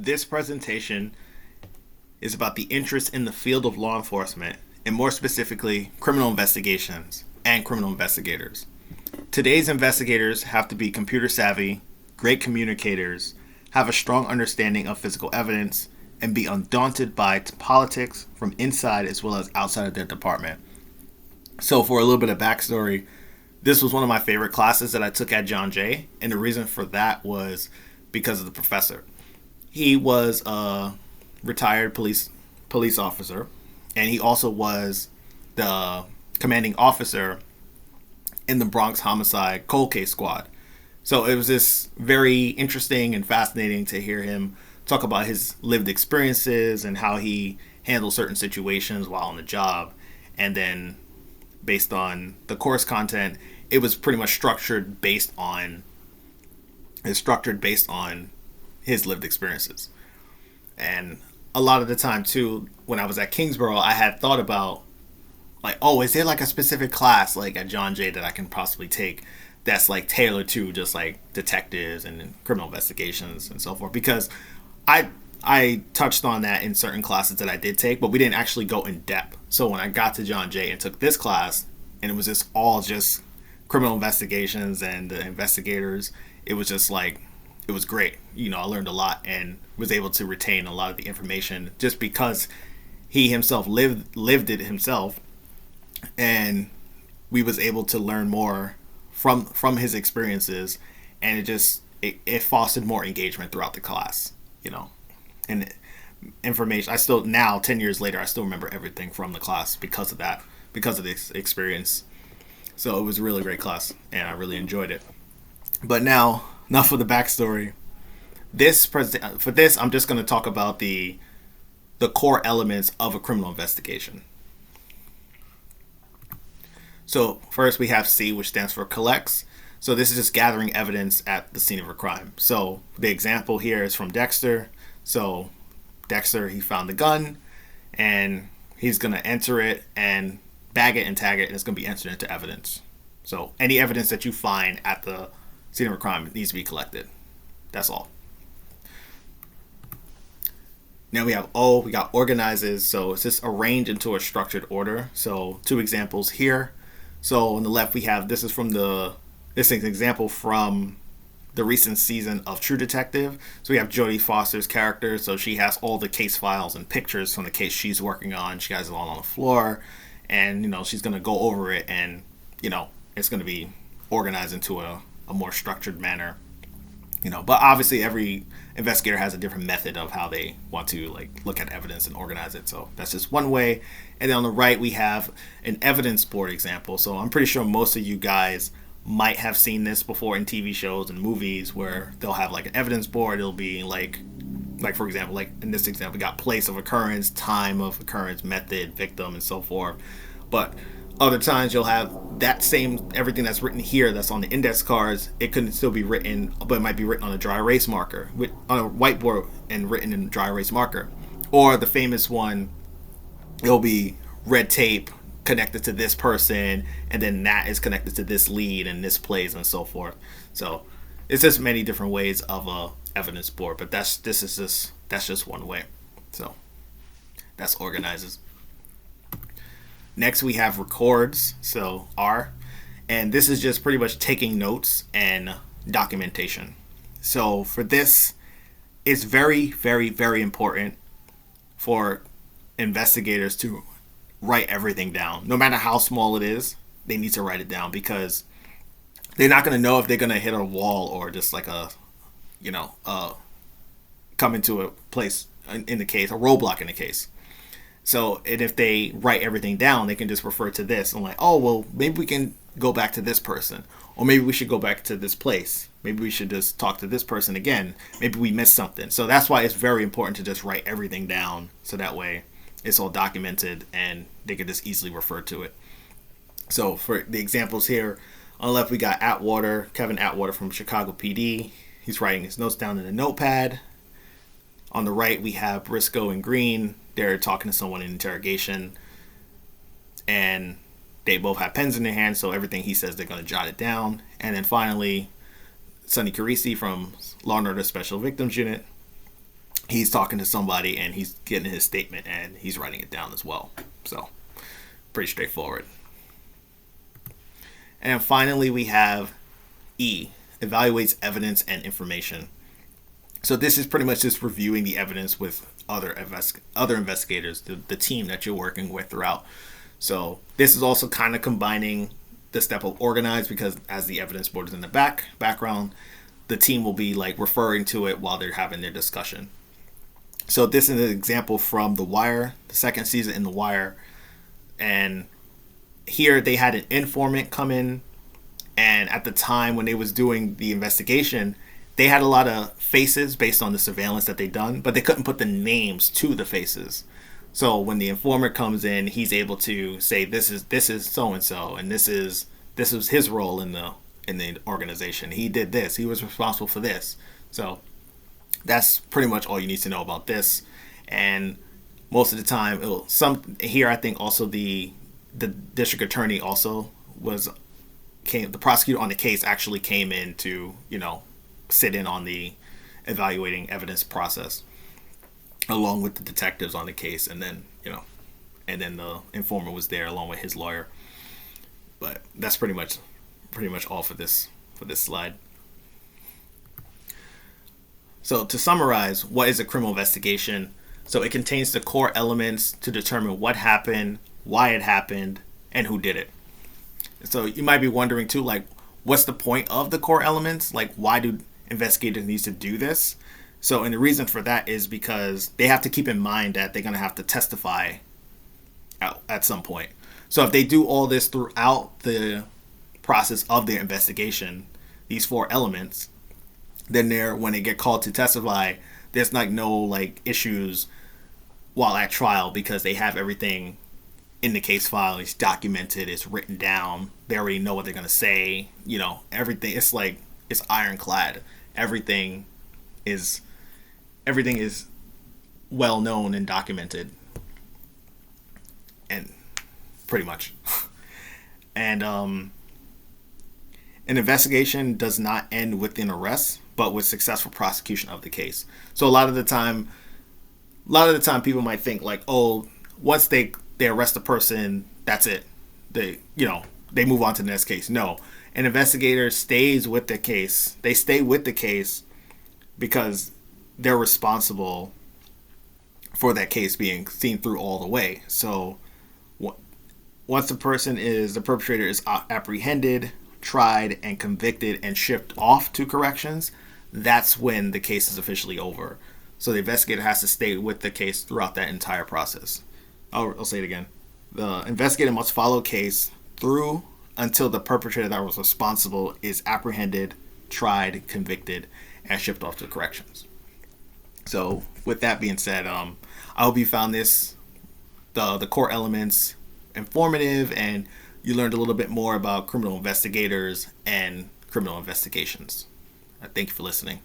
This presentation is about the interest in the field of law enforcement, and more specifically, criminal investigations and criminal investigators. Today's investigators have to be computer savvy, great communicators, have a strong understanding of physical evidence, and be undaunted by politics from inside as well as outside of their department. So, for a little bit of backstory, this was one of my favorite classes that I took at John Jay, and the reason for that was because of the professor. He was a retired police officer, and he also was the commanding officer in the Bronx Homicide Cold Case Squad. So it was just very interesting and fascinating to hear him talk about his lived experiences and how he handled certain situations while on the job. And then based on the course content, it was pretty much structured based on his lived experiences. And a lot of the time too, when I was at Kingsborough, I had thought about like, oh, is there like a specific class like at John Jay that I can possibly take that's like tailored to just like detectives and criminal investigations and so forth? Because I touched on that in certain classes that I did take, but we didn't actually go in depth. So when I got to John Jay and took this class, and it was just all just criminal investigations and the investigators, it was just like, it was great. I learned a lot and was able to retain a lot of the information just because he himself lived it himself, and we was able to learn more from his experiences, and it fostered more engagement throughout the class, and information. I still now 10 years later I still remember everything from the class because of this experience. So it was a really great class and I really enjoyed it. But now enough of the backstory. For this, I'm just going to talk about the core elements of a criminal investigation. So first we have C, which stands for collects. So this is just gathering evidence at the scene of a crime. So the example here is from Dexter. So Dexter, he found the gun and he's going to enter it and bag it and tag it, and it's going to be entered into evidence. So any evidence that you find at the scene of a crime needs to be collected. That's all. Now we have O, we got organizes. So it's just arranged into a structured order. So two examples here. So on the left we have, this is an example from the recent season of True Detective. So we have Jodie Foster's character. So she has all the case files and pictures from the case she's working on. She has it all on the floor, and she's going to go over it, and it's going to be organized into a more structured manner. But obviously every investigator has a different method of how they want to like look at evidence and organize it. So that's just one way. And then on the right we have an evidence board example. So I'm pretty sure most of you guys might have seen this before in TV shows and movies where they'll have like an evidence board. It'll be like for example, like in this example, we got place of occurrence, time of occurrence, method, victim, and so forth. But other times you'll have that same everything that's written here that's on the index cards. It could still be written, but it might be written on a dry erase marker, on a whiteboard and written in dry erase marker. Or the famous one, it'll be red tape connected to this person, and then that is connected to this lead and this plays and so forth. So it's just many different ways of a evidence board, but that's just one way. So that's organizes. Next we have records, so R, and this is just pretty much taking notes and documentation. So for this, it's very, very, very important for investigators to write everything down. No matter how small it is, they need to write it down, because they're not going to know if they're going to hit a wall or just like come into a place in the case, a roadblock in the case. So, and if they write everything down, they can just refer to this and like, oh, well, maybe we can go back to this person, or maybe we should go back to this place. Maybe we should just talk to this person again. Maybe we missed something. So that's why it's very important to just write everything down, so that way it's all documented and they can just easily refer to it. So for the examples here, on the left we got Kevin Atwater from Chicago PD. He's writing his notes down in a notepad. On the right we have Briscoe and Green. They're talking to someone in interrogation, and they both have pens in their hands, so everything he says they're going to jot it down. And then finally, Sonny Carisi from Law & Order Special Victims Unit. he's talking to somebody and he's getting his statement and he's writing it down as well. So pretty straightforward. And finally, we have E, evaluates evidence and information. So this is pretty much just reviewing the evidence with other investigators, the team that you're working with throughout. So this is also kind of combining the step of organize, because as the evidence board is in the background, the team will be like referring to it while they're having their discussion. So this is an example from The Wire, the second season in The Wire. And here they had an informant come in, and at the time when they was doing the investigation, they had a lot of faces based on the surveillance that they done, but they couldn't put the names to the faces. So when the informant comes in, he's able to say this is so and so, and this was his role in the organization. He did this. He was responsible for this. So that's pretty much all you need to know about this. And most of the time, here I think also the district attorney also the prosecutor on the case actually came in to sit in on the evaluating evidence process along with the detectives on the case, and then the informant was there along with his lawyer. But that's pretty much all for this slide. So to summarize, what is a criminal investigation? So it contains the core elements to determine what happened, why it happened, and who did it. So you might be wondering too, like, what's the point of the core elements? Like, why do investigators need to do this? So, and the reason for that is because they have to keep in mind that they're going to have to testify at some point. So if they do all this throughout the process of their investigation, these 4 elements, then when they get called to testify, there's no issues while at trial, because they have everything in the case file. It's documented, it's written down, they already know what they're going to say, everything. It's it's ironclad. Everything is well known and documented, and pretty much. And an investigation does not end with an arrest, but with successful prosecution of the case. So a lot of the time people might think like, oh, once they arrest a person, that's it. They move on to the next case. No, an investigator stays with the case. They stay with the case because they're responsible for that case being seen through all the way. So once the perpetrator is apprehended, tried, and convicted and shipped off to corrections, that's when the case is officially over. So the investigator has to stay with the case throughout that entire process. I'll say it again. The investigator must follow case through until the perpetrator that was responsible is apprehended, tried, convicted, and shipped off to corrections. So with that being said, I hope you found the core elements informative, and you learned a little bit more about criminal investigators and criminal investigations. Thank you for listening.